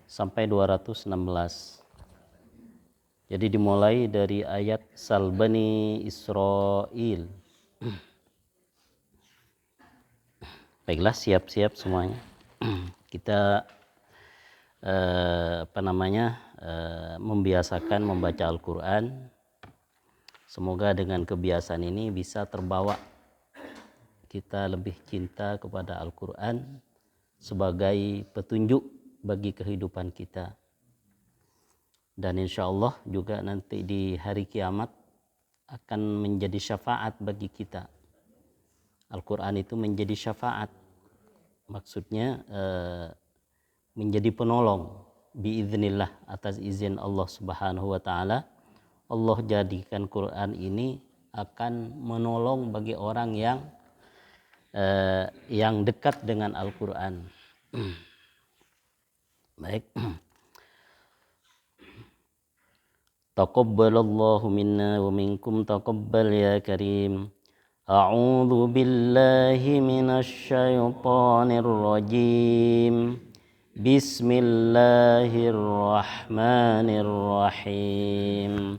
sampai 216. Jadi dimulai dari ayat Sal Bani Israil. Baiklah, siap-siap semuanya. Kita membiasakan membaca Al-Quran. Semoga dengan kebiasaan ini bisa terbawa kita lebih cinta kepada Al-Quran sebagai petunjuk bagi kehidupan kita. Dan insya Allah juga nanti di hari kiamat akan menjadi syafaat bagi kita. Al-Quran itu menjadi syafaat. Maksudnya menjadi penolong biiznillah, atas izin Allah Subhanahu wa taala. Allah jadikan Quran ini akan menolong bagi orang yang dekat dengan Al-Quran. Baik. Taqabbalallahu minna wa minkum taqabbal ya karim. A'udzu billahi minasy syaithanir rajim. Bismillahirrahmanirrahim.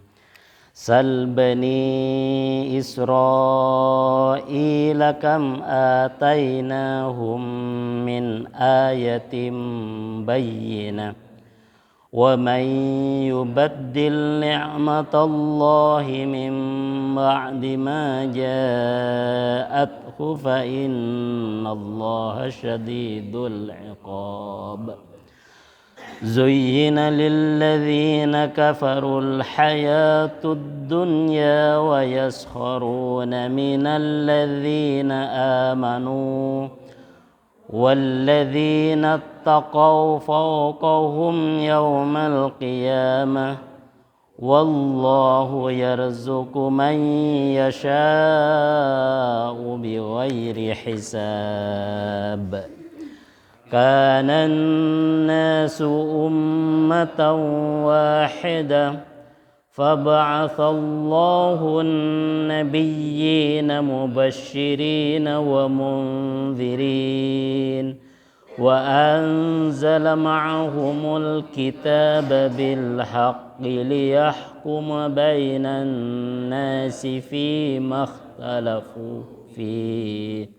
Sal bani Israila kam atainahum min ayatin bayyinah wa man yubaddil ni'matallahi min ba'di ma ja'athu fa innallaha syadidul 'iqab. زين للذين كفروا الحياة الدنيا ويسخرون من الذين آمنوا والذين اتقوا فوقهم يوم القيامة والله يرزق من يشاء بغير حساب. كان الناس أمة واحدة فبعث الله النبيين مبشرين ومنذرين وأنزل معهم الكتاب بالحق ليحكم بين الناس فيما اختلفوا فيه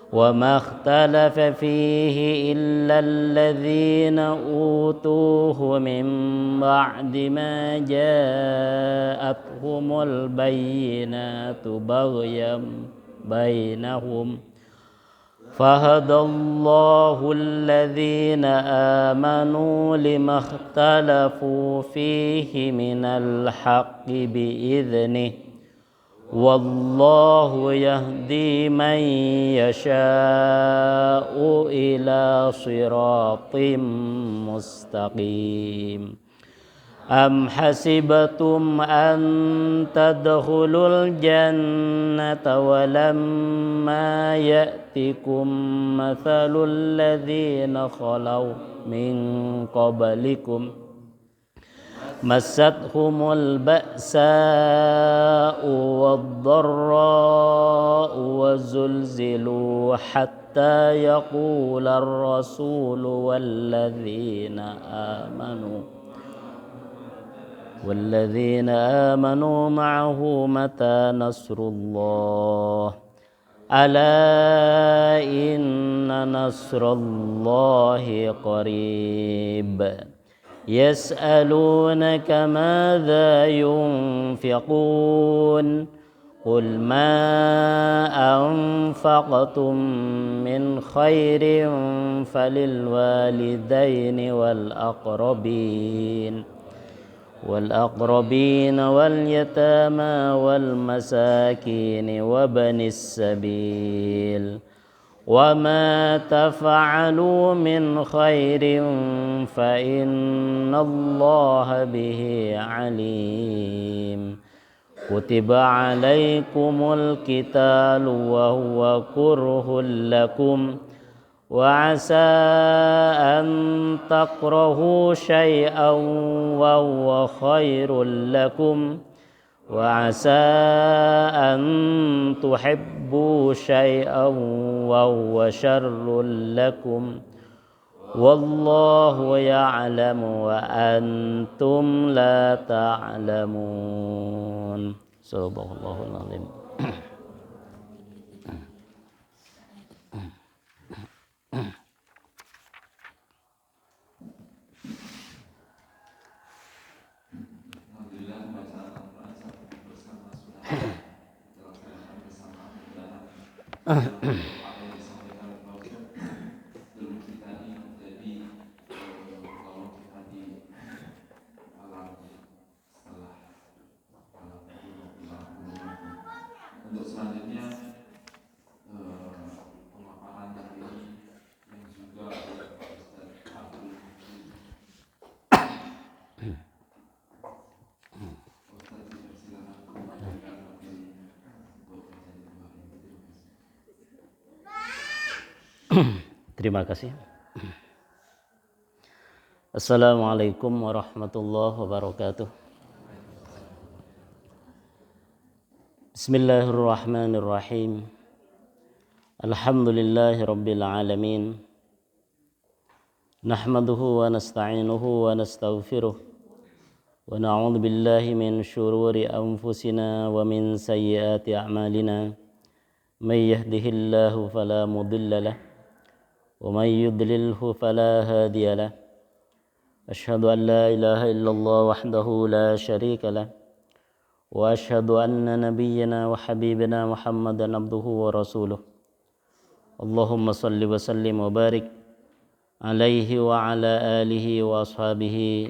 وما اختلف فيه إلا الذين أوتوه من بعد ما جاءتهم البينات بغيا بينهم فهدى الله الذين آمنوا لما اختلفوا فيه من الحق بإذنه والله يهدي من يشاء إلى صراط مستقيم. أم حسبتم أن تدخلوا الجنة ولما يأتكم مثل الذين خلوا من قبلكم مستهم البأساء والضراء وزلزلوا حتى يقول الرسول والذين آمنوا معه متى نصر الله ألا إن نصر الله قريب. يسألونك ماذا ينفقون قل ما أنفقتم من خير فللوالدين والأقربين واليتامى والمساكين وابن السبيل وما تفعلوا من خير فإن الله به عليم. كتب عليكم القتال وهو كره لكم وعسى أن تكرهوا شيئا وهو خير لكم وعسى أن تحبوا شيئا وهو شر لكم wallahu ya'lamu wa antum la ta'lamun. Subhanallahul azim. Untuk selanjutnya pemaparan dari yang juga Ustaz Abdul Ustaz silakan membacakan materi untuk materi dua ini. Terima kasih. Assalamualaikum warahmatullahi wabarakatuh. Bismillahirrahmanirrahim. Alhamdulillahi rabbil alamin. Nahmaduhu wa nasta'inuhu wa nastaghfiruh. Wa na'udzu billahi min syururi anfusina wa min sayyiati a'malina. May yahdihillahu fala mudilla lahu wa may yudlilhu fala hadiya lahu. Asyhadu an la ilaha illallah wahdahu la syarika lahu. Wa asyhadu anna nabiyyana wa habibana Muhammadan abduhu wa rasuluh. Allahumma salli wa sallim wa barik alaihi wa ala alihi wa ashabihi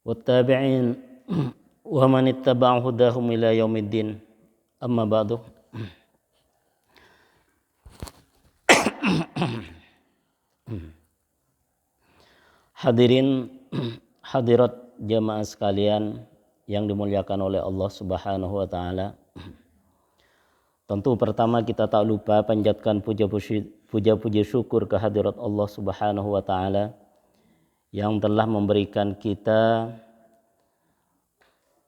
wa tabi'in wa man ittaba'a hudahum ila yaumiddin. Amma ba'du. Hadirin hadirat jamaah sekalian yang dimuliakan oleh Allah Subhanahu wa taala. Tentu pertama kita tak lupa panjatkan puja-puji syukur kehadirat Allah Subhanahu wa taala yang telah memberikan kita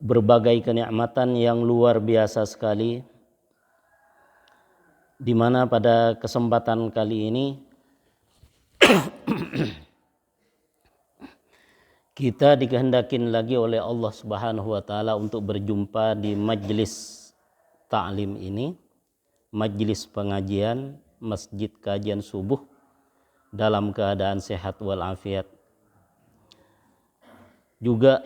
berbagai kenikmatan yang luar biasa sekali, di mana pada kesempatan kali ini kita dikehendakin lagi oleh Allah Subhanahu wa taala untuk berjumpa di majlis ta'lim ini, majlis pengajian Masjid Kajian Subuh dalam keadaan sehat walafiat. Juga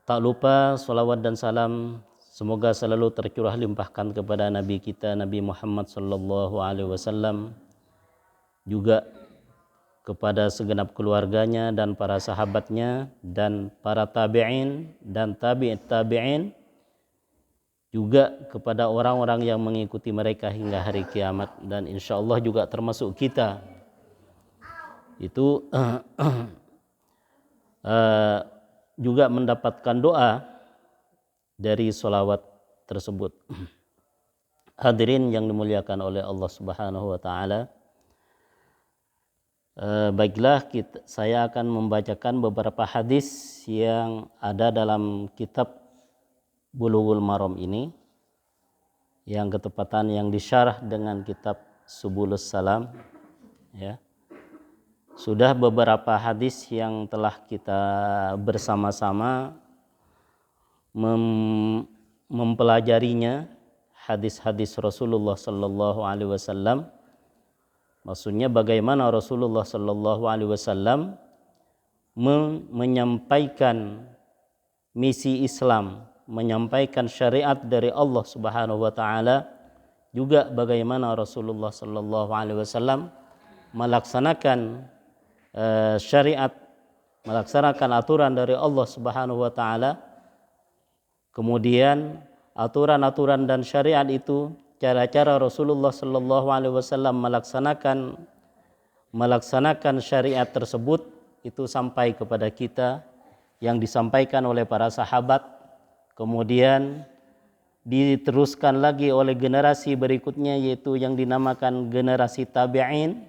tak lupa salawat dan salam semoga selalu tercurah limpahkan kepada Nabi kita Nabi Muhammad sallallahu alaihi wasallam, juga kepada segenap keluarganya dan para sahabatnya dan para tabi'in dan tabi'it tabi'in, juga kepada orang-orang yang mengikuti mereka hingga hari kiamat, dan insya Allah juga termasuk kita itu juga mendapatkan doa dari sholawat tersebut. Hadirin yang dimuliakan oleh Allah Subhanahu wa taala, baiklah saya akan membacakan beberapa hadis yang ada dalam kitab Bulughul Maram ini, yang ketepatan yang disyarah dengan kitab Subulus Salam, ya. Sudah beberapa hadis yang telah kita bersama-sama mempelajarinya, hadis-hadis Rasulullah sallallahu alaihi wasallam. Maksudnya bagaimana Rasulullah sallallahu alaihi wasallam menyampaikan misi Islam, menyampaikan syariat dari Allah Subhanahu wa taala, juga bagaimana Rasulullah sallallahu alaihi wasallam melaksanakan syariat, melaksanakan aturan dari Allah Subhanahu wa taala. Kemudian aturan-aturan dan syariat itu, cara-cara Rasulullah sallallahu alaihi wasallam melaksanakan syariat tersebut itu sampai kepada kita, yang disampaikan oleh para sahabat, kemudian diteruskan lagi oleh generasi berikutnya, yaitu yang dinamakan generasi tabi'in,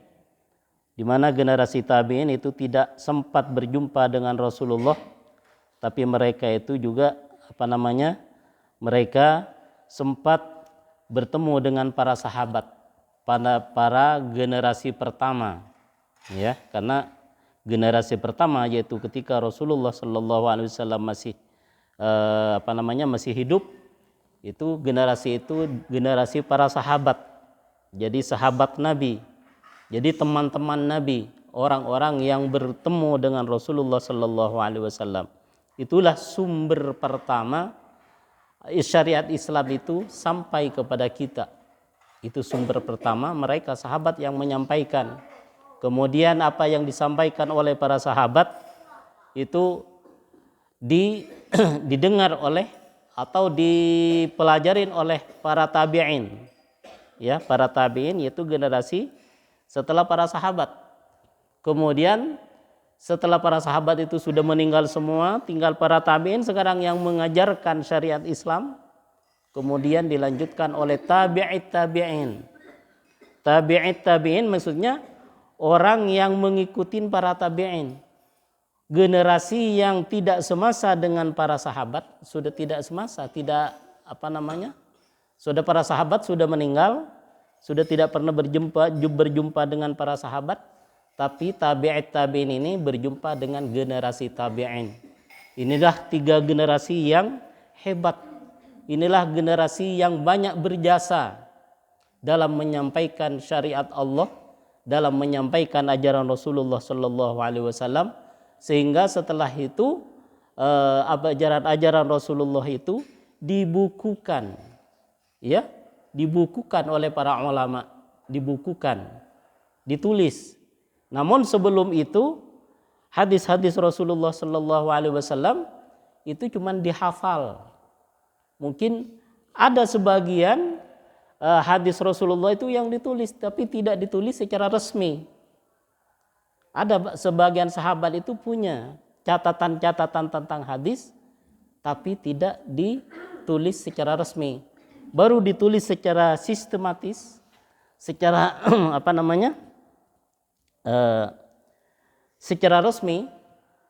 di mana generasi tabi'in itu tidak sempat berjumpa dengan Rasulullah, tapi mereka itu juga mereka sempat bertemu dengan para sahabat pada para generasi pertama, Ya, karena generasi pertama yaitu ketika Rasulullah Shallallahu Alaihi Wasallam masih masih hidup, itu generasi para sahabat. Jadi sahabat Nabi, jadi teman-teman Nabi, orang-orang yang bertemu dengan Rasulullah Shallallahu Alaihi Wasallam. Itulah sumber pertama syariat Islam itu sampai kepada kita. Itu sumber pertama, mereka sahabat yang menyampaikan. Kemudian apa yang disampaikan oleh para sahabat itu didengar oleh atau dipelajarin oleh para tabi'in. Ya, para tabi'in yaitu generasi setelah para sahabat. Kemudian setelah para sahabat itu sudah meninggal semua, tinggal para tabi'in sekarang yang mengajarkan syariat Islam. Kemudian dilanjutkan oleh tabi'it tabi'in. Tabi'it tabi'in maksudnya orang yang mengikuti para tabi'in. Generasi yang tidak semasa dengan para sahabat, sudah tidak semasa, sudah para sahabat sudah meninggal, sudah tidak pernah berjumpa dengan para sahabat, tapi tabi'it tabi'in ini berjumpa dengan generasi tabi'in. Inilah 3 generasi yang hebat. Inilah generasi yang banyak berjasa dalam menyampaikan syariat Allah, dalam menyampaikan ajaran Rasulullah Sallallahu Alaihi Wasallam, sehingga setelah itu ajaran Rasulullah itu dibukukan, ya, dibukukan oleh para ulama, dibukukan, ditulis. Namun sebelum itu hadis-hadis Rasulullah Sallallahu Alaihi Wasallam itu cuma dihafal. Mungkin ada sebagian hadis Rasulullah itu yang ditulis, tapi tidak ditulis secara resmi. Ada sebagian sahabat itu punya catatan-catatan tentang hadis, tapi tidak ditulis secara resmi. Baru ditulis secara sistematis, secara secara resmi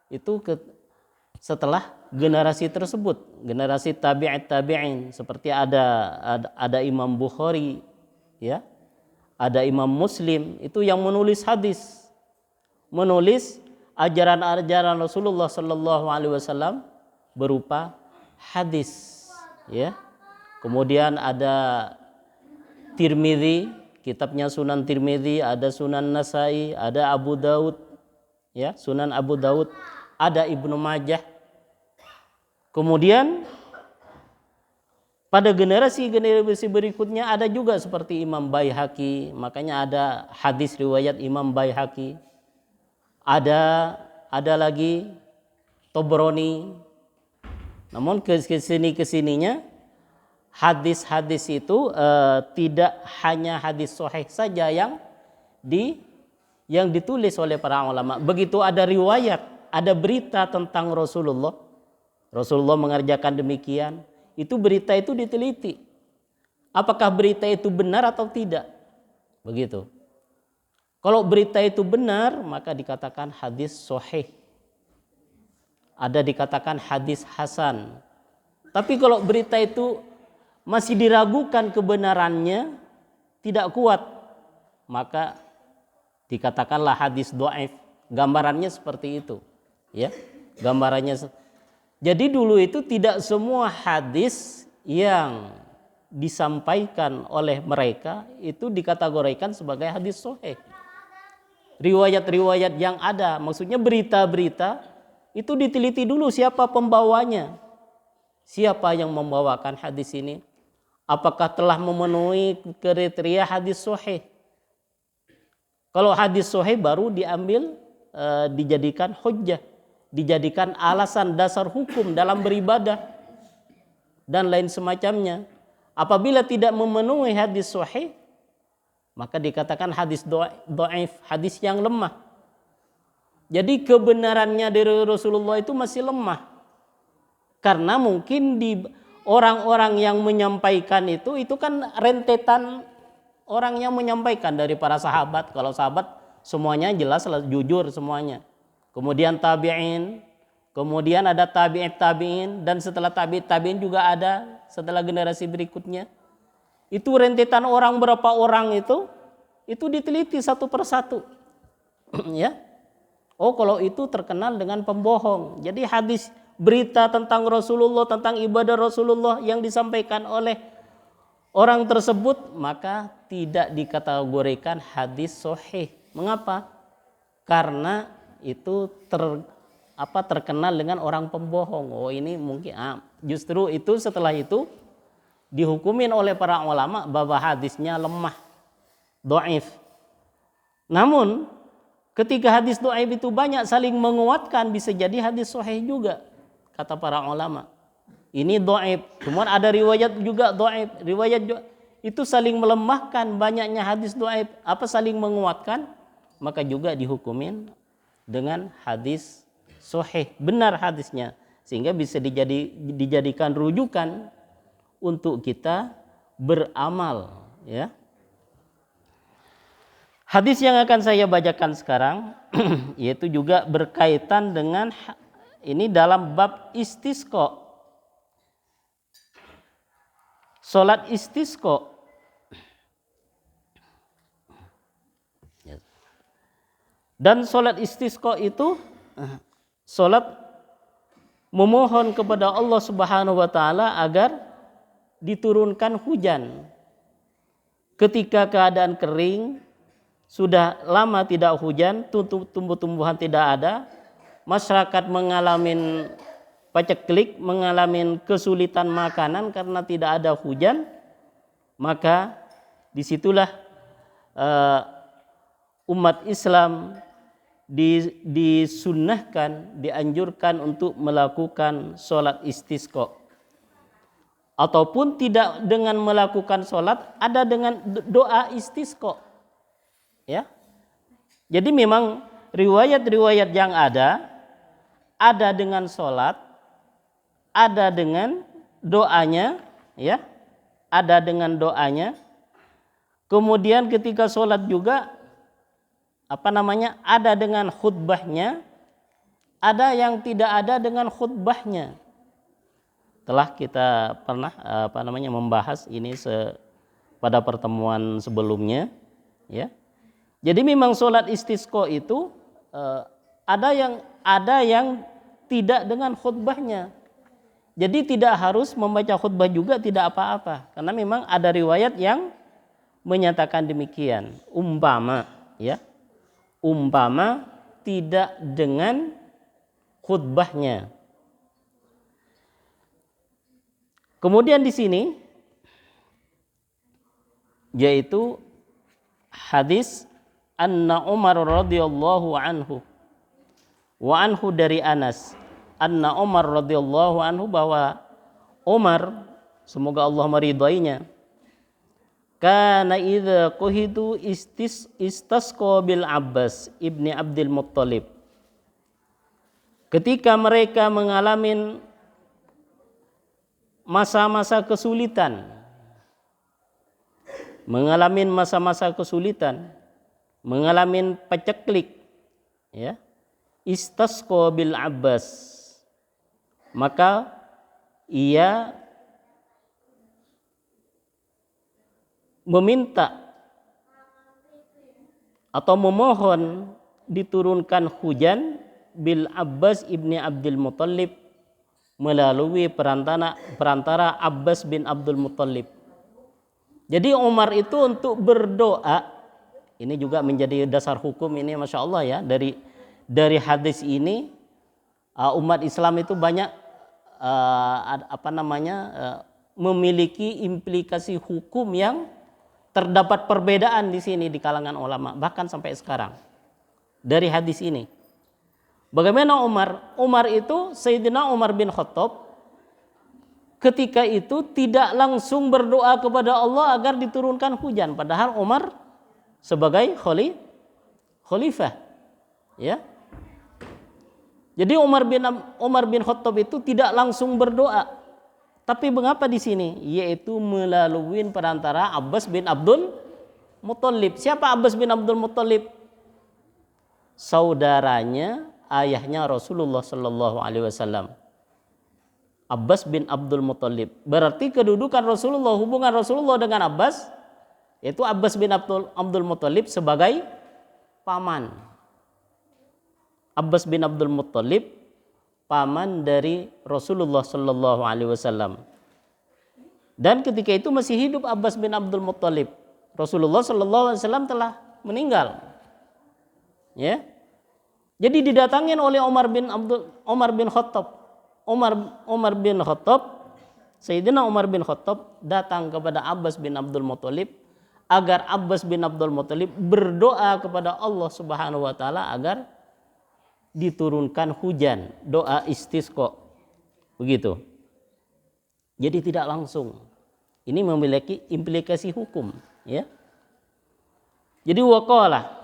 itu setelah generasi tersebut, generasi tabi'it tabi'in, seperti ada Imam Bukhari, ya, ada Imam Muslim, itu yang menulis hadis, menulis ajaran-ajaran Rasulullah Sallallahu Alaihi Wasallam berupa hadis, ya. Kemudian ada Tirmidzi, kitabnya Sunan Tirmidzi, ada Sunan Nasai, ada Abu Daud, ya, Sunan Abu Daud, ada Ibnu Majah. Kemudian pada generasi berikutnya ada juga seperti Imam Baihaqi, makanya ada hadis riwayat Imam Baihaqi. Ada lagi Tobroni. Namun kesininya hadis-hadis itu tidak hanya hadis sahih saja yang ditulis oleh para ulama. Begitu ada riwayat, ada berita tentang Rasulullah mengerjakan demikian, itu berita itu diteliti. Apakah berita itu benar atau tidak? Begitu. Kalau berita itu benar, maka dikatakan hadis sahih. Ada dikatakan hadis hasan. Tapi kalau berita itu masih diragukan kebenarannya, tidak kuat, maka dikatakanlah hadis dhaif. Gambarannya seperti itu, ya. Gambarannya. Jadi dulu itu tidak semua hadis yang disampaikan oleh mereka itu dikategorikan sebagai hadis sahih. Riwayat-riwayat yang ada, maksudnya berita-berita itu diteliti dulu siapa pembawanya. Siapa yang membawakan hadis ini? Apakah telah memenuhi kriteria hadis sahih? Kalau hadis sahih baru diambil dijadikan hujjah, dijadikan alasan dasar hukum dalam beribadah dan lain semacamnya. Apabila tidak memenuhi hadis sahih, maka dikatakan hadis dhaif, hadis yang lemah. Jadi kebenarannya dari Rasulullah itu masih lemah. Karena mungkin di orang-orang yang menyampaikan itu kan rentetan orang yang menyampaikan dari para sahabat. Kalau sahabat semuanya jelas jujur semuanya. Kemudian tabi'in, kemudian ada tabi'it tabi'in, dan setelah tabi'it tabi'in juga ada setelah generasi berikutnya. Itu rentetan orang berapa orang itu diteliti satu persatu. Ya. Oh, kalau itu terkenal dengan pembohong. Jadi hadis berita tentang Rasulullah, tentang ibadah Rasulullah yang disampaikan oleh orang tersebut, maka tidak dikategorikan hadis sahih. Mengapa? Karena itu terkenal dengan orang pembohong. Oh, ini mungkin justru itu setelah itu dihukumin oleh para ulama bahwa hadisnya lemah, dhaif. Namun ketika hadis dhaif itu banyak saling menguatkan, bisa jadi hadis sahih juga kata para ulama. Ini dhaif, kemudian ada riwayat juga dhaif, riwayat juga, itu saling melemahkan, banyaknya hadis dhaif saling menguatkan, maka juga dihukumin dengan hadis sahih, benar hadisnya, sehingga bisa dijadikan rujukan untuk kita beramal, ya. Hadis yang akan saya bacakan sekarang yaitu juga berkaitan dengan ini dalam bab istisqa. Salat istisqa. Dan salat istisqa itu salat memohon kepada Allah Subhanahu wa taala agar diturunkan hujan. Ketika keadaan kering, sudah lama tidak hujan, tumbuh-tumbuhan tidak ada, masyarakat mengalami paceklik, mengalami kesulitan makanan karena tidak ada hujan, maka disitulah umat Islam disunnahkan, dianjurkan untuk melakukan sholat istisqa. Ataupun tidak dengan melakukan sholat, ada dengan doa istisqa. Ya, jadi memang riwayat-riwayat yang ada dengan sholat, ada dengan doanya, ya, ada dengan doanya. Kemudian ketika sholat juga ada dengan khutbahnya, ada yang tidak ada dengan khutbahnya. Telah kita pernah membahas ini pada pertemuan sebelumnya, ya. Jadi memang sholat istisqa itu ada yang tidak dengan khutbahnya. Jadi tidak harus membaca khutbah juga, tidak apa-apa, karena memang ada riwayat yang menyatakan demikian. Umpama tidak dengan khutbahnya. Kemudian di sini yaitu hadis anna Umar radhiyallahu anhu wa anhu dari Anas, anna Umar radhiyallahu anhu, bahwa Umar, semoga Allah meridainya, kana idza quhidu istasqa bil Abbas ibni Abdul Muttalib, ketika mereka mengalami masa-masa kesulitan, mengalami paceklik, ya, istasqa bil Abbas, maka ia meminta atau memohon diturunkan hujan bil Abbas ibni Abdul Muttalib, melalui perantara Abbas bin Abdul Muttalib. Jadi Umar itu untuk berdoa, ini juga menjadi dasar hukum ini, masya Allah ya, dari hadis ini umat Islam itu banyak memiliki implikasi hukum yang terdapat perbedaan di sini di kalangan ulama, bahkan sampai sekarang dari hadis ini. Bagaimana Umar? Umar itu, Sayyidina Umar bin Khattab, ketika itu tidak langsung berdoa kepada Allah agar diturunkan hujan, padahal Umar sebagai khalifah, ya. Jadi Umar bin Khattab itu tidak langsung berdoa, tapi mengapa di sini? Yaitu melalui perantara Abbas bin Abdul Muttalib. Siapa Abbas bin Abdul Muttalib? Saudaranya ayahnya Rasulullah Sallallahu Alaihi Wasallam, Abbas bin Abdul Muttalib. Berarti kedudukan Rasulullah, hubungan Rasulullah dengan Abbas, yaitu Abbas bin Abdul Muttalib sebagai paman, Abbas bin Abdul Muttalib, paman dari Rasulullah Sallallahu Alaihi Wasallam. Dan ketika itu masih hidup Abbas bin Abdul Muttalib. Rasulullah Sallallahu Alaihi Wasallam telah meninggal. Ya, jadi didatangin oleh Umar bin Khattab. Sayyidina Umar bin Khattab datang kepada Abbas bin Abdul Muttalib agar Abbas bin Abdul Muttalib berdoa kepada Allah Subhanahu wa taala agar diturunkan hujan, doa istisqa. Begitu. Jadi tidak langsung. Ini memiliki implikasi hukum, ya. Jadi waqala.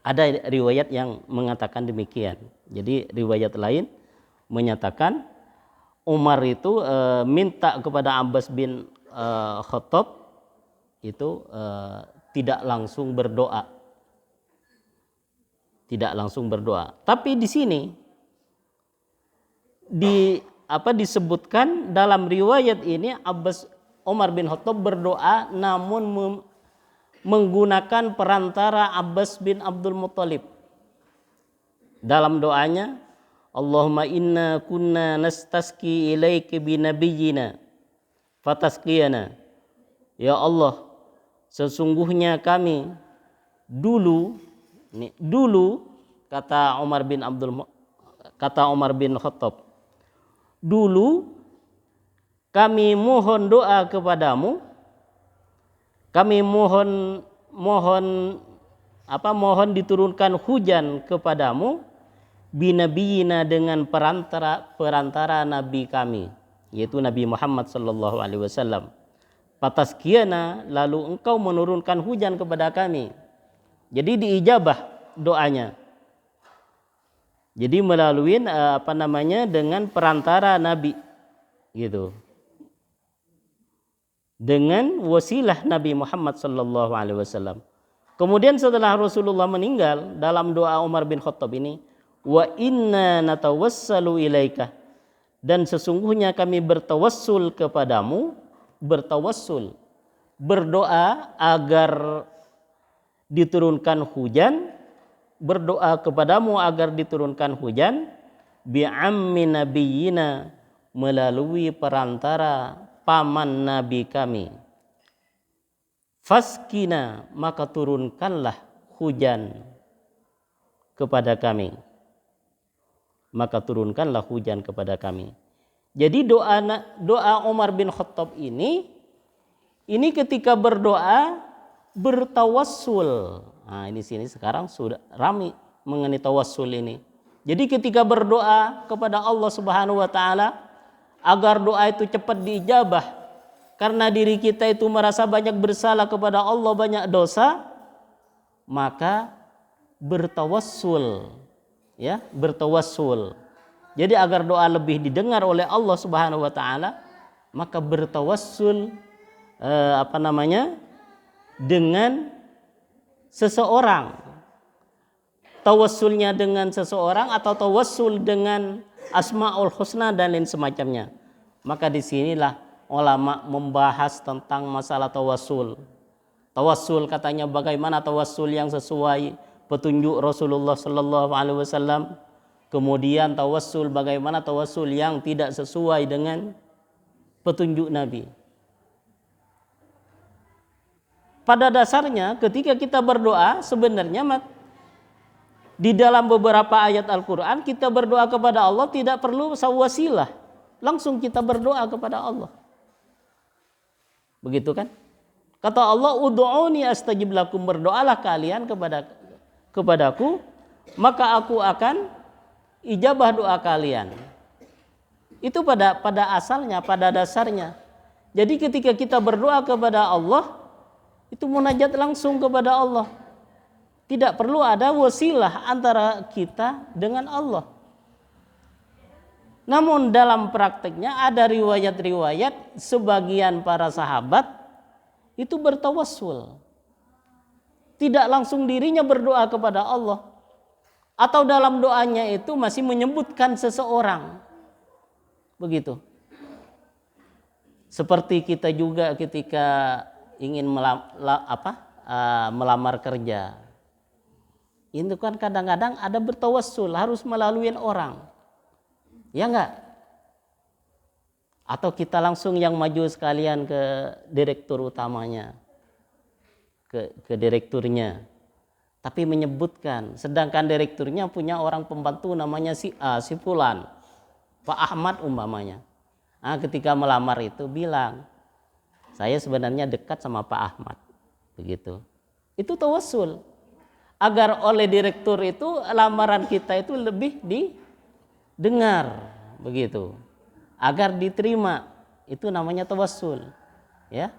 Ada riwayat yang mengatakan demikian. Jadi riwayat lain menyatakan Umar itu minta kepada Abbas bin Khattab itu tidak langsung berdoa. Tidak langsung berdoa. Tapi di sini disebutkan dalam riwayat ini Umar bin Khattab berdoa namun menggunakan perantara Abbas bin Abdul Muttalib. Dalam doanya, Allahumma inna kunna nastasqi ilaika bi nabiyyina fatasqiyana. Ya Allah, sesungguhnya kami dulu kata Umar bin Khattab, dulu kami mohon doa kepadamu, kami mohon diturunkan hujan kepadamu binabiyina dengan perantara nabi kami, yaitu Nabi Muhammad sallallahu alaihi wasallam. Fataskiana, lalu engkau menurunkan hujan kepada kami. Jadi diijabah doanya. Jadi melalui dengan perantara nabi gitu. Dengan wasilah Nabi Muhammad sallallahu alaihi wasallam. Kemudian setelah Rasulullah meninggal, dalam doa Umar bin Khattab ini, wa inna natawassalu ilaika, dan sesungguhnya kami bertawassul kepadamu, berdoa agar diturunkan hujan, berdoa kepadamu agar diturunkan hujan, bi'ammi nabiyina, melalui perantara paman nabi kami. Faskina, maka turunkanlah hujan kepada kami. Maka turunkanlah hujan kepada kami. Jadi doa Umar bin Khattab ini ketika berdoa bertawassul. Nah, ini sini sekarang sudah ramai mengenai tawassul ini. Jadi ketika berdoa kepada Allah Subhanahu wa taala agar doa itu cepat diijabah, karena diri kita itu merasa banyak bersalah kepada Allah, banyak dosa, maka bertawassul, ya, bertawassul. Jadi agar doa lebih didengar oleh Allah Subhanahu wa taala, maka bertawassul dengan seseorang. Tawassulnya dengan seseorang atau tawassul dengan Asmaul Husna dan lain semacamnya. Maka disinilah ulama membahas tentang masalah tawassul. Tawassul katanya bagaimana tawassul yang sesuai petunjuk Rasulullah sallallahu alaihi wasallam. Kemudian tawassul bagaimana tawassul yang tidak sesuai dengan petunjuk Nabi. Pada dasarnya ketika kita berdoa sebenarnya di dalam beberapa ayat Al-Quran kita berdoa kepada Allah tidak perlu wasilah. Langsung kita berdoa kepada Allah. Begitu kan? Kata Allah, ud'uni astajib lakum, berdoalah kalian kepadaku, maka aku akan ijabah doa kalian. Itu pada asalnya, pada dasarnya. Jadi ketika kita berdoa kepada Allah, itu munajat langsung kepada Allah. Tidak perlu ada wasilah antara kita dengan Allah. Namun dalam prakteknya ada riwayat-riwayat sebagian para sahabat itu bertawassul. Tidak langsung dirinya berdoa kepada Allah. Atau dalam doanya itu masih menyebutkan seseorang. Begitu. Seperti kita juga ketika ingin melamar kerja. Itu kan kadang-kadang ada bertawassul, harus melalui orang. Ya enggak? Atau kita langsung yang maju sekalian ke direktur utamanya, ke direkturnya. Tapi menyebutkan, sedangkan direkturnya punya orang pembantu namanya si A, si Fulan, Pak Ahmad umpamanya. Nah, ketika melamar itu bilang, saya sebenarnya dekat sama Pak Ahmad. Begitu. Itu tawassul. Agar oleh direktur itu lamaran kita itu lebih didengar, begitu. Agar diterima, itu namanya tawassul. Ya.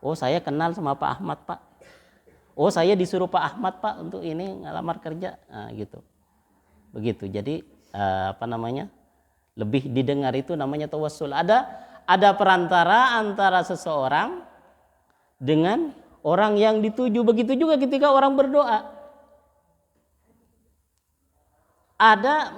Oh, saya kenal sama Pak Ahmad, Pak. Oh, saya disuruh Pak Ahmad, Pak, untuk ini ngelamar kerja. Nah, gitu. Begitu. Jadi lebih didengar itu namanya tawassul. Ada perantara antara seseorang dengan orang yang dituju. Begitu juga ketika orang berdoa. Ada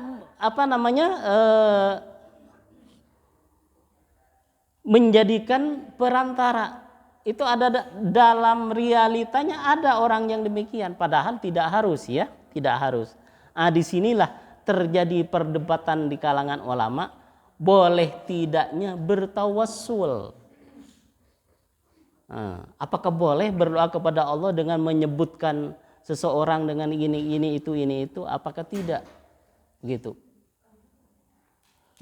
menjadikan perantara. Itu ada dalam realitanya, ada orang yang demikian, padahal tidak harus, ya, tidak harus. Disinilah terjadi perdebatan di kalangan ulama, boleh tidaknya bertawassul. Apakah boleh berdoa kepada Allah dengan menyebutkan seseorang dengan ini itu, apakah tidak? Gitu.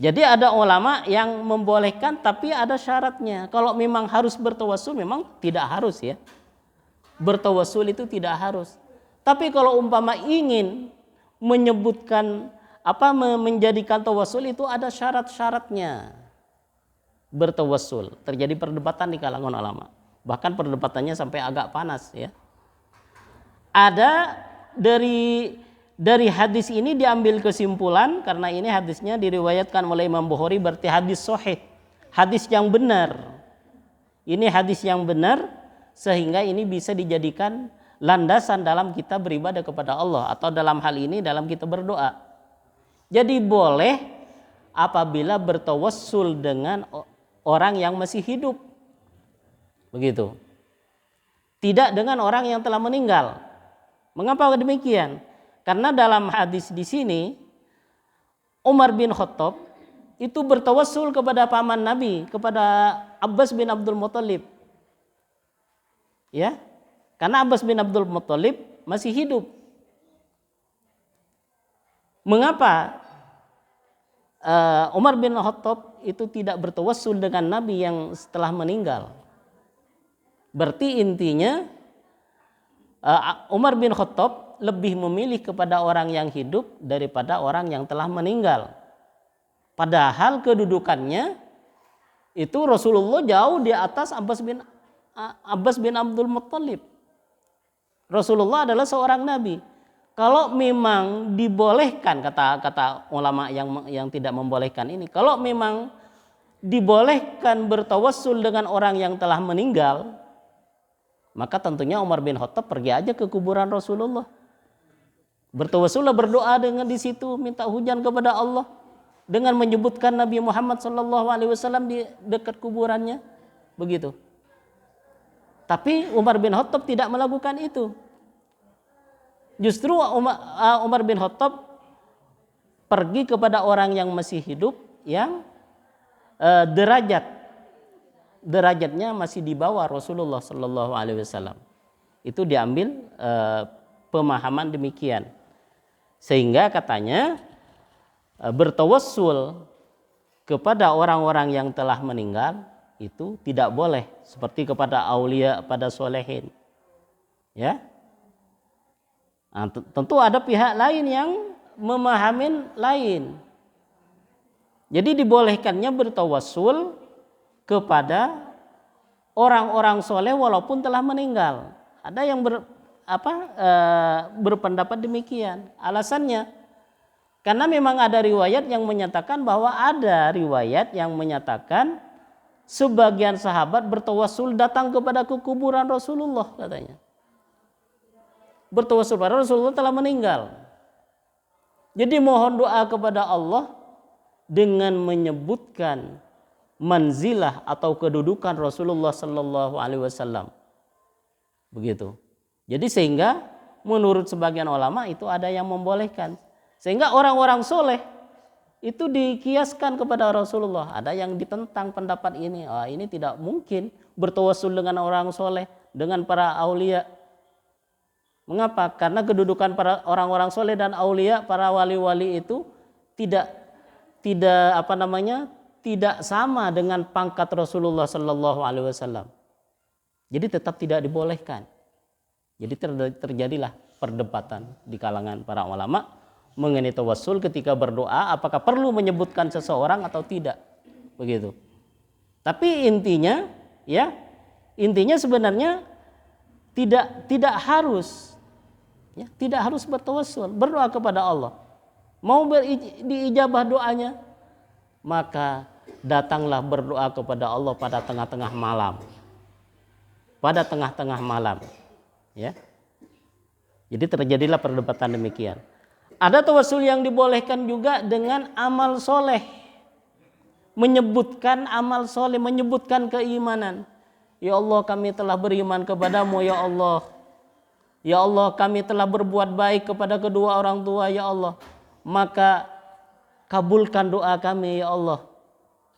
Jadi ada ulama yang membolehkan, tapi ada syaratnya. Kalau memang harus bertawassul, memang tidak harus, ya. Bertawassul itu tidak harus. Tapi kalau umpama ingin menyebutkan menjadikan tawassul, itu ada syarat-syaratnya. Bertawassul, terjadi perdebatan di kalangan ulama. Bahkan perdebatannya sampai agak panas, ya. Ada dari hadis ini diambil kesimpulan, karena ini hadisnya diriwayatkan oleh Imam Bukhari, berarti hadis sahih, hadis yang benar. Ini hadis yang benar, sehingga ini bisa dijadikan landasan dalam kita beribadah kepada Allah, atau dalam hal ini dalam kita berdoa. Jadi boleh apabila bertawassul dengan orang yang masih hidup, begitu. Tidak dengan orang yang telah meninggal. Mengapa demikian? Karena dalam hadis di sini Umar bin Khattab itu bertawassul kepada paman Nabi, kepada Abbas bin Abdul Muthalib. Ya. Karena Abbas bin Abdul Muthalib masih hidup. Mengapa Umar bin Khattab itu tidak bertawassul dengan Nabi yang setelah meninggal? Berarti intinya Umar bin Khattab lebih memilih kepada orang yang hidup daripada orang yang telah meninggal. Padahal kedudukannya itu Rasulullah jauh di atas Abbas bin Abdul Muthalib. Rasulullah adalah seorang nabi. Kalau memang dibolehkan, kata ulama yang tidak membolehkan ini, kalau memang dibolehkan bertawassul dengan orang yang telah meninggal, maka tentunya Umar bin Khattab pergi aja ke kuburan Rasulullah. Bertawassullah, berdoa dengan di situ, minta hujan kepada Allah dengan menyebutkan Nabi Muhammad SAW di dekat kuburannya, begitu. Tapi Umar bin Khattab tidak melakukan itu. Justru Umar bin Khattab pergi kepada orang yang masih hidup, yang derajatnya masih di bawah Rasulullah SAW. Itu diambil pemahaman demikian. Sehingga katanya bertawassul kepada orang-orang yang telah meninggal itu tidak boleh, seperti kepada aulia, pada solehin. Ya. Nah, tentu ada pihak lain yang memahami lain. Jadi dibolehkannya bertawassul kepada orang-orang soleh walaupun telah meninggal. Ada yang berpendapat demikian. Alasannya karena memang ada riwayat yang menyatakan bahwa ada riwayat yang menyatakan sebagian sahabat bertawassul datang kepada kuburan Rasulullah, katanya. Bertawassul pada Rasulullah telah meninggal. Jadi mohon doa kepada Allah dengan menyebutkan manzilah atau kedudukan Rasulullah sallallahu alaihi wasallam. Begitu. Jadi sehingga menurut sebagian ulama itu ada yang membolehkan. Sehingga orang-orang soleh itu dikiaskan kepada Rasulullah. Ada yang ditentang pendapat ini. Ini tidak mungkin bertawassul dengan orang soleh, dengan para aulia. Mengapa? Karena kedudukan para orang-orang soleh dan aulia, para wali-wali itu tidak sama dengan pangkat Rasulullah Sallallahu Alaihi Wasallam. Jadi tetap tidak dibolehkan. Jadi terjadilah perdebatan di kalangan para ulama mengenai tawassul ketika berdoa, apakah perlu menyebutkan seseorang atau tidak, begitu. Tapi intinya sebenarnya tidak harus bertawassul, berdoa kepada Allah. Mau diijabah doanya, maka datanglah berdoa kepada Allah pada tengah-tengah malam. Pada tengah-tengah malam. Ya. Jadi terjadilah perdebatan demikian. Ada tawassul yang dibolehkan juga dengan amal soleh. Menyebutkan amal soleh, menyebutkan keimanan. Ya Allah, kami telah beriman kepadamu ya Allah. Ya Allah, kami telah berbuat baik kepada kedua orang tua ya Allah. Maka kabulkan doa kami ya Allah.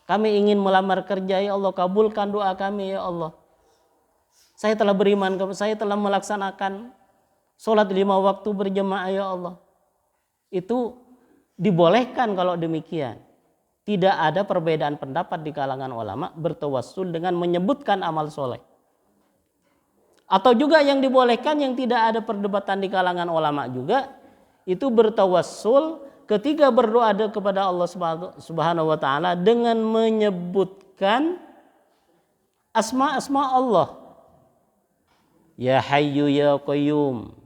Kami ingin melamar kerja ya Allah, kabulkan doa kami ya Allah. Saya telah beriman, saya telah melaksanakan sholat 5 waktu berjemaah ya Allah. Itu dibolehkan kalau demikian. Tidak ada perbedaan pendapat di kalangan ulama bertawassul dengan menyebutkan amal soleh. Atau juga yang dibolehkan yang tidak ada perdebatan di kalangan ulama juga, itu bertawassul ketika berdoa kepada Allah Subhanahu wa taala dengan menyebutkan asma-asma Allah. Ya Hayyu ya Qayyum.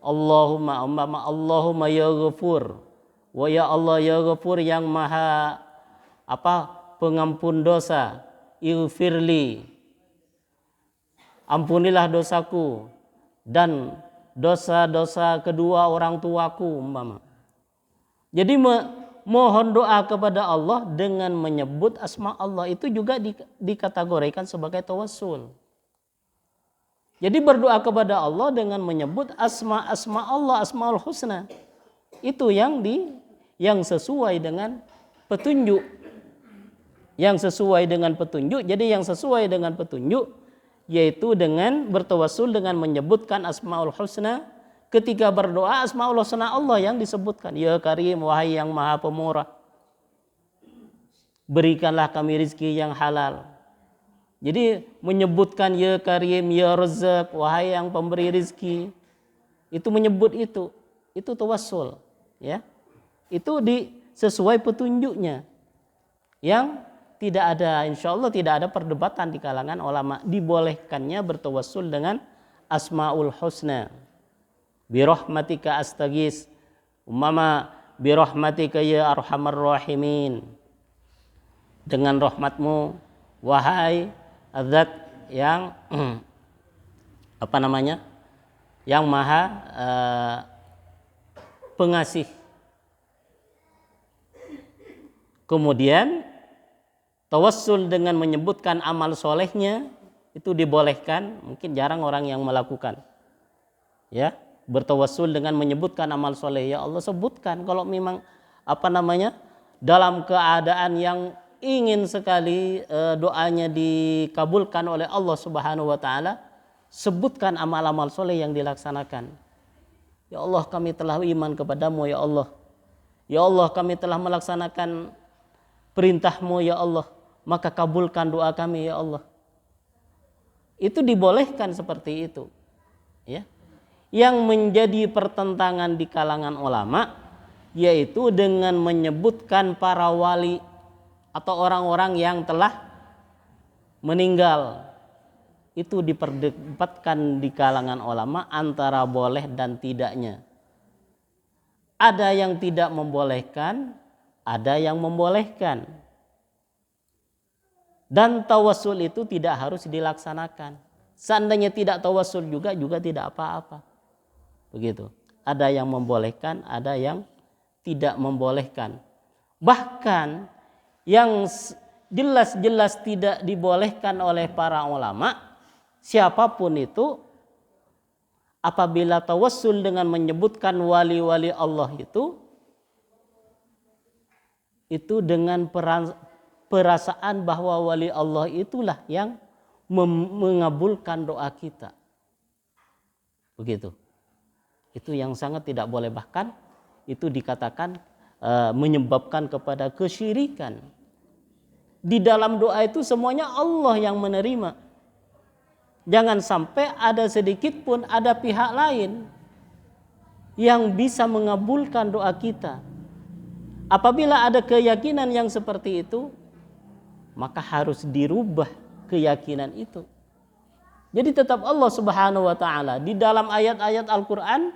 Allahumma ya Ghafur. Wa ya Allah ya Ghafur yang maha pengampun dosa. Ighfirli. Ampunilah dosaku dan dosa-dosa kedua orang tuaku umpama. Jadi mohon doa kepada Allah dengan menyebut asma Allah itu juga dikategorikan sebagai tawassul. Jadi berdoa kepada Allah dengan menyebut asma-asma Allah, asmaul husna. Itu yang sesuai dengan petunjuk. Yang sesuai dengan petunjuk. Jadi yang sesuai dengan petunjuk yaitu dengan bertawassul dengan menyebutkan asmaul husna. Ketika berdoa asmaul husna Allah yang disebutkan. Ya Karim, wahai yang maha pemurah. Berikanlah kami rizki yang halal. Jadi menyebutkan ya Karim, ya Razzaq, wahai yang pemberi rizki. Itu menyebut itu tawassul, ya. Itu sesuai petunjuknya. Yang tidak ada, insyaallah tidak ada perdebatan di kalangan ulama dibolehkannya bertawassul dengan asmaul husna. Birahmatika astaghis, ummama birahmatika ya arhamar rahimin. Dengan rahmatmu wahai Zat yang yang maha pengasih. Kemudian tawassul dengan menyebutkan amal solehnya itu dibolehkan. Mungkin jarang orang yang melakukan. Ya, bertawassul dengan menyebutkan amal soleh. Ya Allah, sebutkan kalau memang dalam keadaan yang ingin sekali doanya dikabulkan oleh Allah Subhanahu wa taala, sebutkan amal-amal soleh yang dilaksanakan. Ya Allah, kami telah iman kepadamu ya Allah. Ya Allah, kami telah melaksanakan perintahmu ya Allah, maka kabulkan doa kami ya Allah. Itu dibolehkan seperti itu. Ya. Yang menjadi pertentangan di kalangan ulama yaitu dengan menyebutkan para wali atau orang-orang yang telah meninggal. Itu diperdebatkan di kalangan ulama antara boleh dan tidaknya. Ada yang tidak membolehkan, ada yang membolehkan. Dan tawassul itu tidak harus dilaksanakan. Seandainya tidak tawassul juga tidak apa-apa. Begitu. Ada yang membolehkan, ada yang tidak membolehkan. Bahkan yang jelas-jelas tidak dibolehkan oleh para ulama, siapapun itu apabila tawassul dengan menyebutkan wali-wali Allah itu dengan perasaan bahwa wali Allah itulah yang mengabulkan doa kita. Begitu. Itu yang sangat tidak boleh, bahkan itu dikatakan menyebabkan kepada kesyirikan. Di dalam doa itu semuanya Allah yang menerima. Jangan sampai ada sedikit pun ada pihak lain yang bisa mengabulkan doa kita. Apabila ada keyakinan yang seperti itu, maka harus dirubah keyakinan itu. Jadi tetap Allah Subhanahu wa taala di dalam ayat-ayat Al-Qur'an,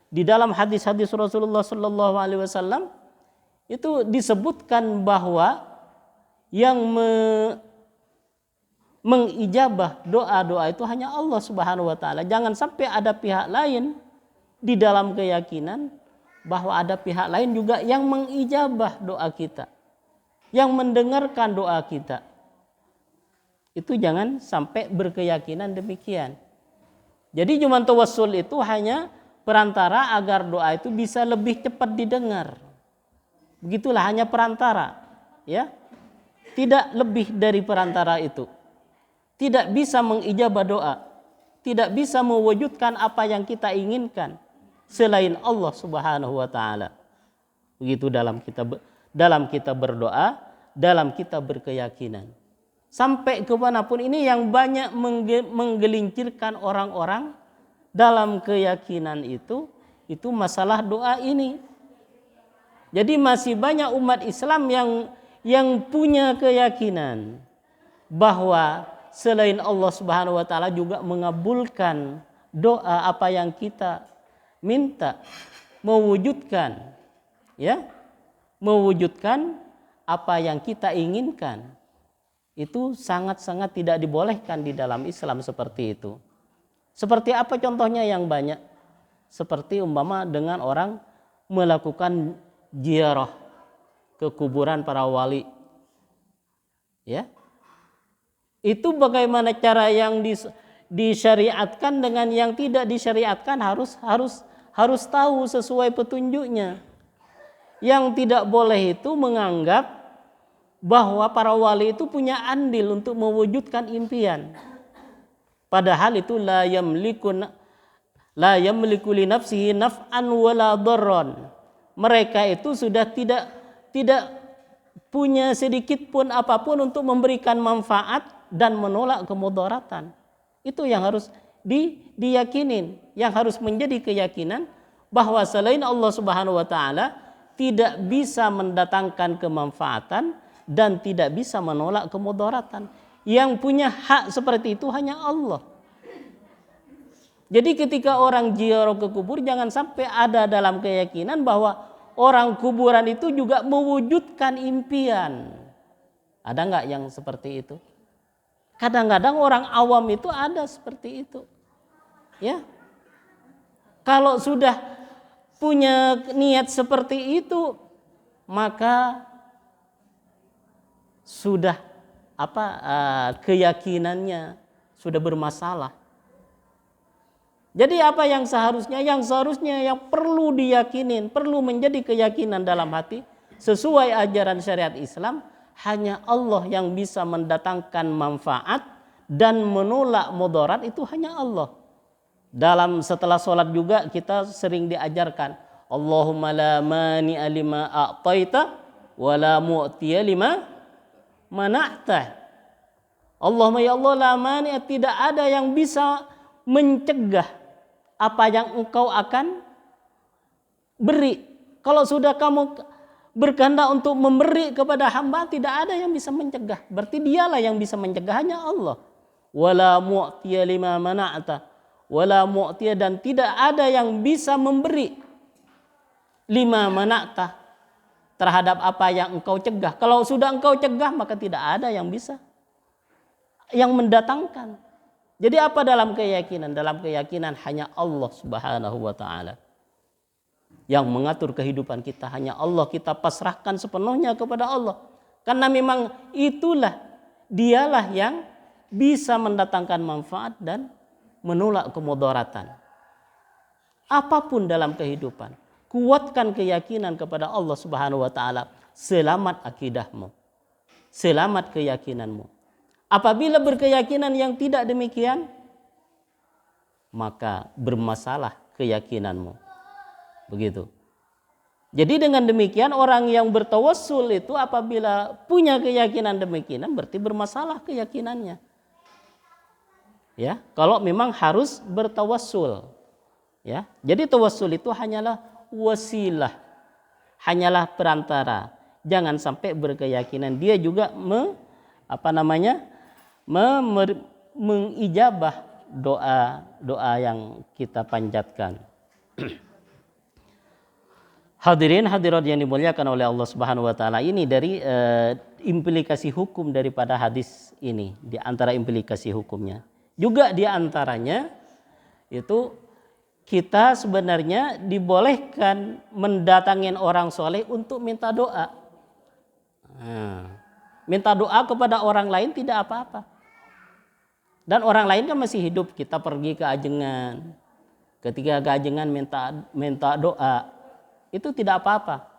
di dalam hadis-hadis Rasulullah sallallahu alaihi wasallam itu disebutkan bahwa yang mengijabah doa-doa itu hanya Allah Subhanahu wa taala. Jangan sampai ada pihak lain di dalam keyakinan bahwa ada pihak lain juga yang mengijabah doa kita, yang mendengarkan doa kita. Itu jangan sampai berkeyakinan demikian. Jadi cuma tawassul itu hanya perantara agar doa itu bisa lebih cepat didengar. Begitulah, hanya perantara, ya. Tidak lebih dari perantara itu. Tidak bisa mengijabah doa, tidak bisa mewujudkan apa yang kita inginkan selain Allah Subhanahu wa taala. Begitu dalam kita berdoa, dalam kita berkeyakinan. Sampai kemanapun ini yang banyak menggelincirkan orang-orang dalam keyakinan itu masalah doa ini. Jadi masih banyak umat Islam yang punya keyakinan bahwa selain Allah Subhanahu wa taala juga mengabulkan doa apa yang kita minta, mewujudkan apa yang kita inginkan. Itu sangat-sangat tidak dibolehkan di dalam Islam seperti itu. Seperti apa contohnya yang banyak? Seperti umpama dengan orang melakukan ziarah ke kuburan para wali. Ya. Itu bagaimana cara yang disyariatkan dengan yang tidak disyariatkan harus tahu sesuai petunjuknya. Yang tidak boleh itu menganggap bahwa para wali itu punya andil untuk mewujudkan impian. Padahal itu la yamliku li nafsihi naf'an wala dharran. Mereka itu sudah tidak punya sedikit pun apapun untuk memberikan manfaat dan menolak kemudaratan. Itu yang harus diyakinin, yang harus menjadi keyakinan bahwa selain Allah Subhanahu wa taala tidak bisa mendatangkan kemanfaatan dan tidak bisa menolak kemudaratan. Yang punya hak seperti itu hanya Allah. Jadi ketika orang ziarah ke kubur, jangan sampai ada dalam keyakinan bahwa orang kuburan itu juga mewujudkan impian. Ada nggak yang seperti itu? Kadang-kadang orang awam itu ada seperti itu. Ya. Kalau sudah punya niat seperti itu, maka sudah keyakinannya sudah bermasalah. Jadi apa yang seharusnya yang perlu diyakinin, perlu menjadi keyakinan dalam hati sesuai ajaran syariat Islam, hanya Allah yang bisa mendatangkan manfaat dan menolak mudarat, itu hanya Allah. Setelah sholat juga kita sering diajarkan, Allahumma la mani'a lima a'taita wa la mu'tiya lima mana'ta. Allahumma ya Allah la mani'a, tidak ada yang bisa mencegah apa yang engkau akan beri. Kalau sudah kamu berkehendak untuk memberi kepada hamba, tidak ada yang bisa mencegah. Berarti dialah yang bisa mencegah, hanya Allah. Wala mu'tiya lima mana'ta, wala mu'tiya, dan tidak ada yang bisa memberi lima mana'ta, terhadap apa yang engkau cegah. Kalau sudah engkau cegah, maka tidak ada yang bisa yang mendatangkan. Jadi apa dalam keyakinan? Dalam keyakinan hanya Allah Subhanahu wa taala yang mengatur kehidupan kita, hanya Allah, kita pasrahkan sepenuhnya kepada Allah. Karena memang itulah, dialah yang bisa mendatangkan manfaat dan menolak kemudaratan. apapun dalam kehidupan, kuatkan keyakinan kepada Allah Subhanahu wa taala, selamat akidahmu, selamat keyakinanmu. Apabila berkeyakinan yang tidak demikian, maka bermasalah keyakinanmu. Begitu. Jadi dengan demikian orang yang bertawassul itu apabila punya keyakinan demikian berarti bermasalah keyakinannya. Ya, kalau memang harus bertawassul. Ya. Jadi tawassul itu hanyalah wasilah. Hanyalah perantara. Jangan sampai berkeyakinan dia juga mengijabah doa yang kita panjatkan. Hadirin hadirat yang dimuliakan oleh Allah Subhanahu wa taala, ini dari implikasi hukum daripada hadis ini, di antara implikasi hukumnya. Juga di antaranya itu kita sebenarnya dibolehkan mendatangin orang soleh untuk minta doa. Minta doa kepada orang lain tidak apa-apa. Dan orang lain kan masih hidup, kita pergi ke ajengan. Ketika ke ajengan minta doa, itu tidak apa-apa.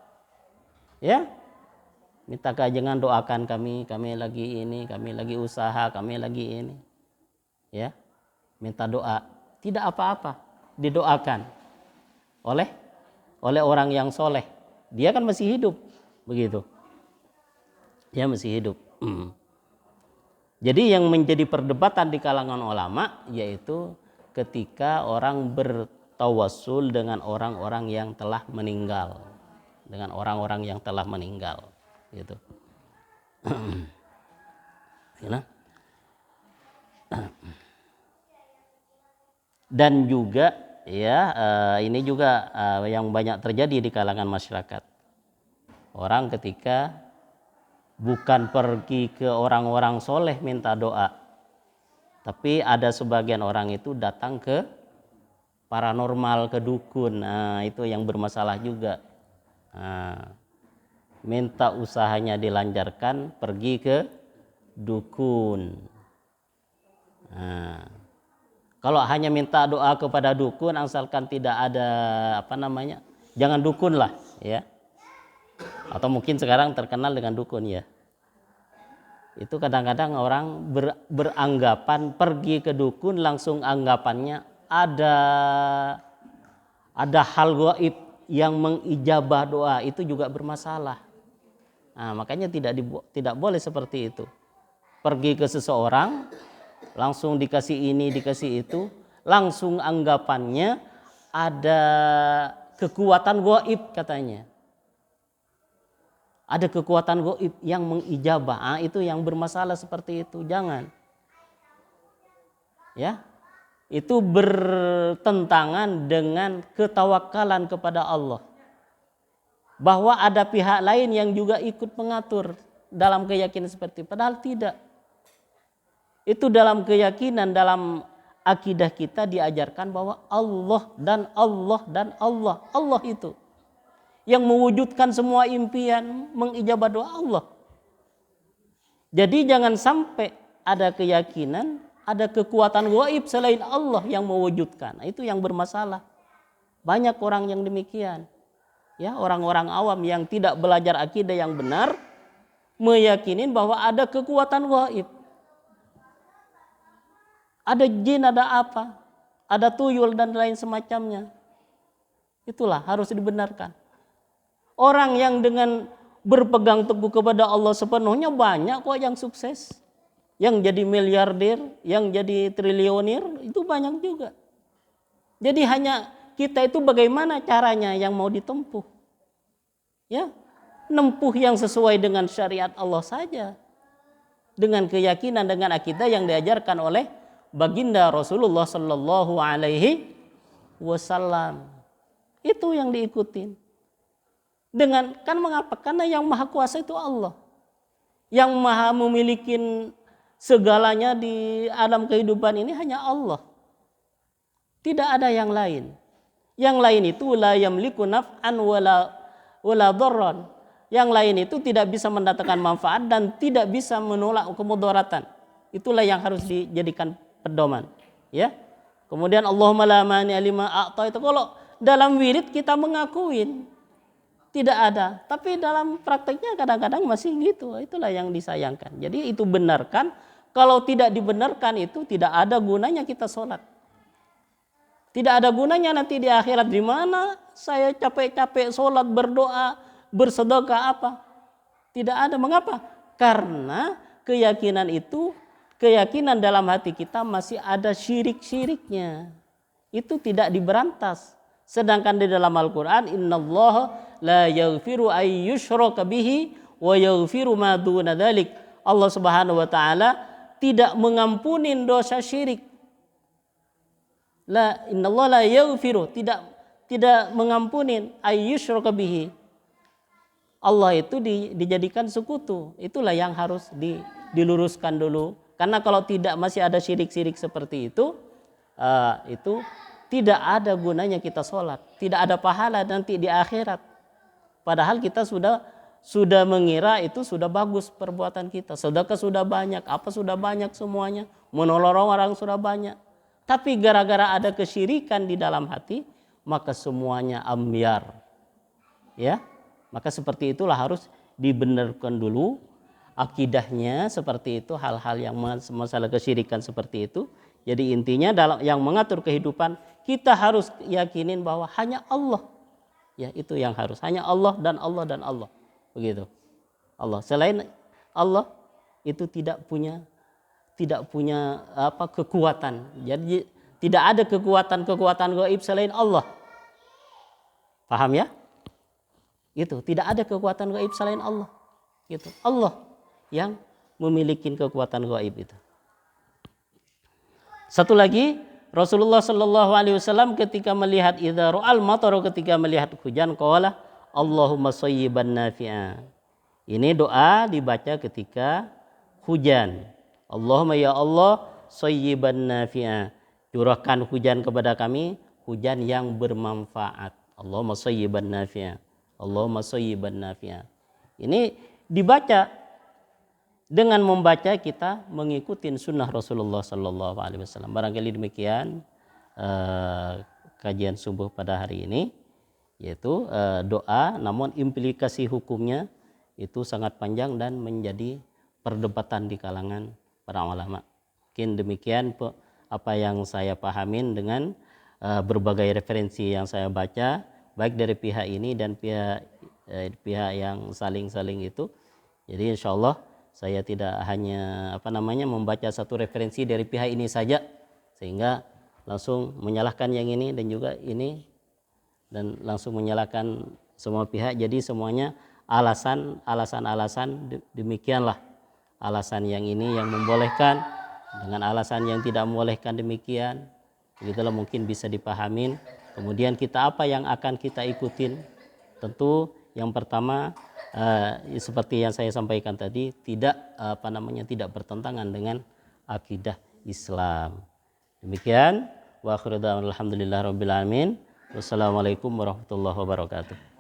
Ya. Minta ke ajengan, doakan kami lagi ini, kami lagi usaha, kami lagi ini. Ya. Minta doa, tidak apa-apa, didoakan oleh orang yang soleh. Dia kan masih hidup, begitu. Dia masih hidup. Jadi yang menjadi perdebatan di kalangan ulama yaitu ketika orang bertawassul dengan orang-orang yang telah meninggal, dengan orang-orang yang telah meninggal, gitu. Dan juga ya ini juga yang banyak terjadi di kalangan masyarakat. Orang ketika bukan pergi ke orang-orang soleh minta doa, tapi ada sebagian orang itu datang ke paranormal, ke dukun. Nah, itu yang bermasalah juga. Nah, minta usahanya dilancarkan, pergi ke dukun. Nah, kalau hanya minta doa kepada dukun, asalkan tidak ada jangan dukun lah, ya. Atau mungkin sekarang terkenal dengan dukun, ya. Itu kadang-kadang orang beranggapan pergi ke dukun langsung anggapannya ada hal gaib yang mengijabah doa, itu juga bermasalah. Nah, makanya tidak boleh seperti itu. Pergi ke seseorang langsung dikasih ini, dikasih itu, langsung anggapannya ada kekuatan gaib katanya. Ada kekuatan gaib yang mengijabah, itu yang bermasalah seperti itu, jangan. Ya. Itu bertentangan dengan ketawakalan kepada Allah. Bahwa ada pihak lain yang juga ikut mengatur dalam keyakinan seperti itu, padahal tidak. Itu dalam keyakinan, dalam akidah kita diajarkan bahwa Allah dan Allah dan Allah. Allah itu yang mewujudkan semua impian, mengijabah doa Allah. Jadi jangan sampai ada keyakinan, ada kekuatan gaib selain Allah yang mewujudkan. Itu yang bermasalah. Banyak orang yang demikian. Ya, orang-orang awam yang tidak belajar akidah yang benar meyakinin bahwa ada kekuatan gaib. Ada jin, ada apa? Ada tuyul dan lain semacamnya. Itulah harus dibenarkan. Orang yang dengan berpegang teguh kepada Allah sepenuhnya banyak kok yang sukses. Yang jadi miliarder, yang jadi triliunir, itu banyak juga. Jadi hanya kita itu bagaimana caranya yang mau ditempuh. Ya, nempuh yang sesuai dengan syariat Allah saja. Dengan keyakinan, dengan akidah yang diajarkan oleh baginda Rasulullah sallallahu alaihi wasallam. Itu yang diikutin. Dengan kan mengapa? Karena yang maha kuasa itu Allah. Yang maha memiliki segalanya di alam kehidupan ini hanya Allah. Tidak ada yang lain. Yang lain itu la yamliku naf'an wala dharran. Yang lain itu tidak bisa mendatangkan manfaat dan tidak bisa menolak kemudaratan. Itulah yang harus dijadikan pedoman, ya. Kemudian Allahumma la mani lima a'ta, itu kalau dalam wirid kita mengakuin tidak ada, tapi dalam prakteknya kadang-kadang masih gitu. Itulah yang disayangkan. Jadi itu benarkan. Kalau tidak dibenarkan itu tidak ada gunanya kita sholat. Tidak ada gunanya nanti di akhirat, di mana saya capek-capek sholat, berdoa, bersedekah apa. Tidak ada. Mengapa? Karena keyakinan itu, keyakinan dalam hati kita masih ada syirik-syiriknya. Itu tidak diberantas. Sedangkan di dalam Al-Quran, innallaha la yaghfiru ay yushraka bihi wa yaghfiru ma duna dzalik. Allah Subhanahu wa taala tidak mengampuni dosa syirik. La innallaha la yaghfiru, tidak mengampuni ay yushraka bihi. Allah itu dijadikan sekutu. Itulah yang harus diluruskan dulu. Karena kalau tidak masih ada syirik-syirik seperti itu tidak ada gunanya kita sholat, tidak ada pahala nanti di akhirat. Padahal kita sudah mengira itu sudah bagus perbuatan kita, sedekah sudah banyak, apa sudah banyak semuanya, menolong orang sudah banyak. Tapi gara-gara ada kesyirikan di dalam hati, maka semuanya ambyar. Ya, maka seperti itulah harus dibenarkan dulu akidahnya seperti itu, hal-hal yang masalah kesyirikan seperti itu. Jadi intinya dalam yang mengatur kehidupan kita harus yakinin bahwa hanya Allah. Ya, itu yang harus. Hanya Allah dan Allah dan Allah. Begitu. Allah. Selain Allah itu tidak punya kekuatan. Jadi tidak ada kekuatan gaib selain Allah. Paham ya? Itu, tidak ada kekuatan gaib selain Allah. Gitu. Allah yang memiliki kekuatan gaib itu. Satu lagi, Rasulullah Shallallahu Alaihi Wasallam ketika melihat idza ra'al matar, ketika melihat hujan, qala Allahumma shayyiban nafi'a. Ini doa dibaca ketika hujan. Allahumma ya Allah shayyiban nafi'a. Curahkan hujan kepada kami, hujan yang bermanfaat. Allahumma shayyiban nafi'a. Allahumma shayyiban nafi'a. Ini dibaca. Dengan membaca kita mengikuti sunnah Rasulullah Sallallahu Alaihi Wasallam. Barangkali demikian kajian subuh pada hari ini, yaitu doa, namun implikasi hukumnya itu sangat panjang dan menjadi perdebatan di kalangan para ulama. Mungkin demikian apa yang saya pahamin dengan berbagai referensi yang saya baca, baik dari pihak ini dan pihak yang saling itu. Jadi insya Allah saya tidak hanya membaca satu referensi dari pihak ini saja sehingga langsung menyalahkan yang ini dan juga ini dan langsung menyalahkan semua pihak. Jadi semuanya alasan demikianlah, alasan yang ini yang membolehkan dengan alasan yang tidak membolehkan demikian. Begitulah mungkin bisa dipahamin. Kemudian kita apa yang akan kita ikutin? Tentu yang pertama seperti yang saya sampaikan tadi, tidak bertentangan dengan akidah Islam. Demikian, wa akhiru da'wana alhamdulillahirabbil alamin. Wassalamualaikum warahmatullahi wabarakatuh.